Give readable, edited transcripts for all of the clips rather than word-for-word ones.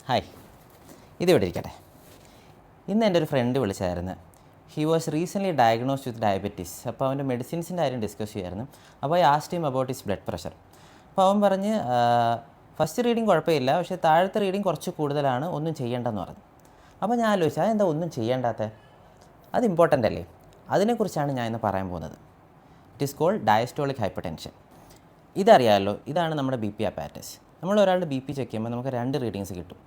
Hi, ഇതിവിടെ ഇരിക്കട്ടെ. ഇന്ന് എൻ്റെ ഒരു ഫ്രണ്ട് വിളിച്ചായിരുന്നു. He was recently diagnosed with diabetes. അപ്പോൾ അവൻ്റെ മെഡിസിൻസിൻ്റെ കാര്യം ഡിസ്കസ് ചെയ്യുമായിരുന്നു. അപ്പോൾ I asked him about his blood pressure. അപ്പോൾ അവൻ പറഞ്ഞ് ഫസ്റ്റ് റീഡിങ് കുഴപ്പമില്ല, പക്ഷേ താഴത്തെ റീഡിങ് കുറച്ച് കൂടുതലാണ്, ഒന്നും ചെയ്യേണ്ടെന്ന് പറഞ്ഞു. അപ്പോൾ ഞാൻ ആലോചിച്ചു, അതെന്താ ഒന്നും ചെയ്യേണ്ടാത്ത? അത് ഇമ്പോർട്ടൻ്റ് അല്ലേ? അതിനെക്കുറിച്ചാണ് ഞാൻ ഇന്ന് പറയാൻ പോകുന്നത്. It is called diastolic hypertension. ഇതറിയാമല്ലോ, ഇതാണ് നമ്മുടെ ബി പി അപ്പാരറ്റസ്. നമ്മൾ ഒരാളുടെ ബി പി ചെക്ക് ചെയ്യുമ്പോൾ നമുക്ക് 2 റീഡിങ്സ് കിട്ടും.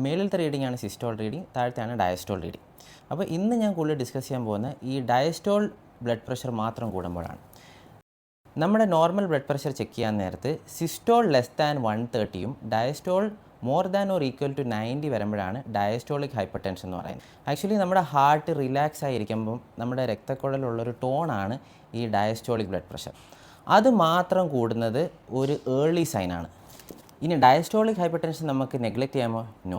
മേളിലത്തെ റീഡിംഗ് ആണ് സിസ്റ്റോൾ റീഡിംഗ്, താഴത്തെയാണ് ഡയസ്റ്റോൾ റീഡിംഗ്. അപ്പോൾ ഇന്ന് ഞാൻ കൂടുതൽ ഡിസ്കസ് ചെയ്യാൻ പോകുന്ന ഈ ഡയസ്റ്റോൾ ബ്ലഡ് പ്രഷർ മാത്രം കൂടുമ്പോഴാണ്. നമ്മുടെ നോർമൽ ബ്ലഡ് പ്രഷർ ചെക്ക് ചെയ്യാൻ നേരത്ത് സിസ്റ്റോൾ ലെസ് ദാൻ 130യും diastole more than or equal to 90 വരുമ്പോഴാണ് ഡയസ്റ്റോളിക് ഹൈപ്പർ ടെൻഷൻ എന്ന് പറയുന്നത്. ആക്ച്വലി നമ്മുടെ ഹാർട്ട് റിലാക്സ് ആയിരിക്കുമ്പം നമ്മുടെ രക്തക്കുഴലുള്ളൊരു ടോണാണ് ഈ ഡയസ്റ്റോളിക് ബ്ലഡ് പ്രഷർ. അത് മാത്രം കൂടുന്നത് ഒരു ഏർലി സൈനാണ്. ഇനി ഡയസ്റ്റോളിക് ഹൈപ്പർ ടെൻഷൻ നമുക്ക് നെഗ്ലക്റ്റ് ചെയ്യാമോ? നോ,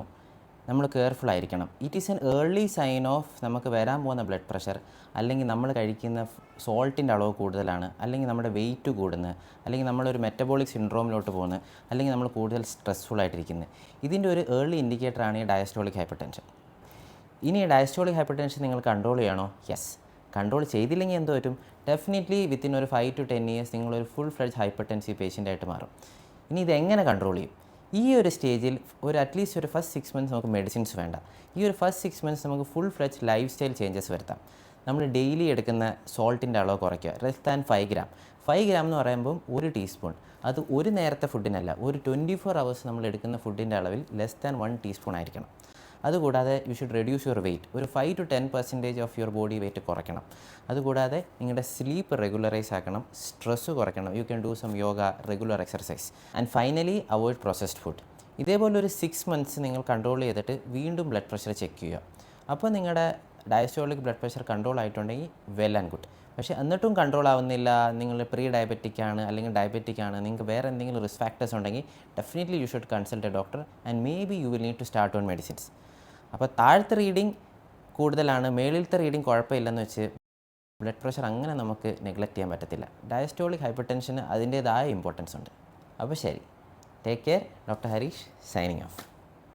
നമ്മൾ കെയർഫുൾ ആയിരിക്കണം. It is an early sign of നമുക്ക് വരാൻ പോകുന്ന ബ്ലഡ് പ്രഷർ, അല്ലെങ്കിൽ നമ്മൾ കഴിക്കുന്ന സോൾട്ടിൻ്റെ അളവ് കൂടുതലാണ്, അല്ലെങ്കിൽ നമ്മുടെ വെയിറ്റ് കൂടുന്നത്, അല്ലെങ്കിൽ നമ്മളൊരു മെറ്റബോളിക് സിൻഡ്രോമിലോട്ട് പോകുന്നത്, അല്ലെങ്കിൽ നമ്മൾ കൂടുതൽ സ്ട്രെസ്ഫുൾ ആയിട്ടിരിക്കുന്നത്. ഇതിൻ്റെ ഒരു ഏർലി ഇൻഡിക്കേറ്ററാണ് ഈ ഡയസ്റ്റോളിക് ഹൈപ്പർ ടെൻഷൻ. ഇനി ഡയസ്റ്റോളിക് ഹൈപ്പർ ടെൻഷൻ നിങ്ങൾ കൺട്രോൾ ചെയ്യണോ? യെസ്. കൺട്രോൾ ചെയ്തില്ലെങ്കിൽ എന്തോ പറ്റും? ഡെഫിനറ്റ്ലി വിത്തിൻ ഒരു 5 to 10 years നിങ്ങളൊരു ഫുൾ ഫ്ലെഡ്ജ് ഹൈപ്പർ ടെൻസീവ് പേഷ്യൻ്റായിട്ട് മാറും. ഇനി ഇതെങ്ങനെ കൺട്രോൾ ചെയ്യും? ഈ ഒരു സ്റ്റേജിൽ അറ്റ്ലീസ്റ്റ് ഒരു ഫസ്റ്റ് 6 months നമുക്ക് മെഡിസിൻസ് വേണ്ട. ഈ ഒരു ഫസ്റ്റ് 6 months നമുക്ക് full fledge life style changes വരുത്താം. നമ്മൾ ഡെയിലി എടുക്കുന്ന സോൾട്ടിൻ്റെ അളവ് കുറയ്ക്കുക. Less than 5 gram. 5 gram എന്ന് പറയുമ്പം 1 ടീസ്പൂൺ. അത് ഒരു നേരത്തെ ഫുഡിനല്ല, ഒരു 24 hours നമ്മൾ എടുക്കുന്ന ഫുഡിൻ്റെ അളവിൽ ലെസ് ദാൻ 1 ടീസ്പൂൺ ആയിരിക്കണം. അതുകൂടാതെ you should reduce your weight. ഒരു 5 to 10% of your body weight കുറയ്ക്കണം. അതുകൂടാതെ നിങ്ങളുടെ സ്ലീപ്പ് റെഗുലറൈസ് ആക്കണം, സ്ട്രെസ്സ് കുറയ്ക്കണം. You can do some yoga, regular exercise. And finally avoid processed food. ഇതേപോലെ ഒരു 6 months നിങ്ങൾ കൺട്രോൾ ചെയ്തിട്ട് വീണ്ടും ബ്ലഡ് പ്രഷർ ചെക്ക് ചെയ്യുക. അപ്പോൾ നിങ്ങളുടെ ഡയസ്റ്റോളിക് ബ്ലഡ് പ്രഷർ കൺട്രോൾ ആയിട്ടുണ്ടെങ്കിൽ വെൽ ആൻഡ് ഗുഡ്. പക്ഷേ എന്നിട്ടും കൺട്രോൾ ആവുന്നില്ല, നിങ്ങൾ പ്രീ ഡയബറ്റിക് ആണ് അല്ലെങ്കിൽ ഡയബറ്റിക് ആണ്, നിങ്ങൾക്ക് വേറെ എന്തെങ്കിലും റിസ്ക് ഫാക്ടേഴ്സ് ഉണ്ടെങ്കിൽ definitely you should consult a doctor and maybe you will need to start on medicines. അപ്പോൾ താഴത്തെ റീഡിങ് കൂടുതലാണ്, മേളിലത്തെ റീഡിങ് കുഴപ്പമില്ലെന്ന് വെച്ച് ബ്ലഡ് പ്രഷർ അങ്ങനെ നമുക്ക് നെഗ്ലക്റ്റ് ചെയ്യാൻ പറ്റത്തില്ല. ഡയസ്റ്റോളിക് ഹൈപ്പർ ടെൻഷന് അതിൻ്റേതായ ഇമ്പോർട്ടൻസ് ഉണ്ട്. അപ്പോൾ ശരി, take care. Doctor Harish signing off.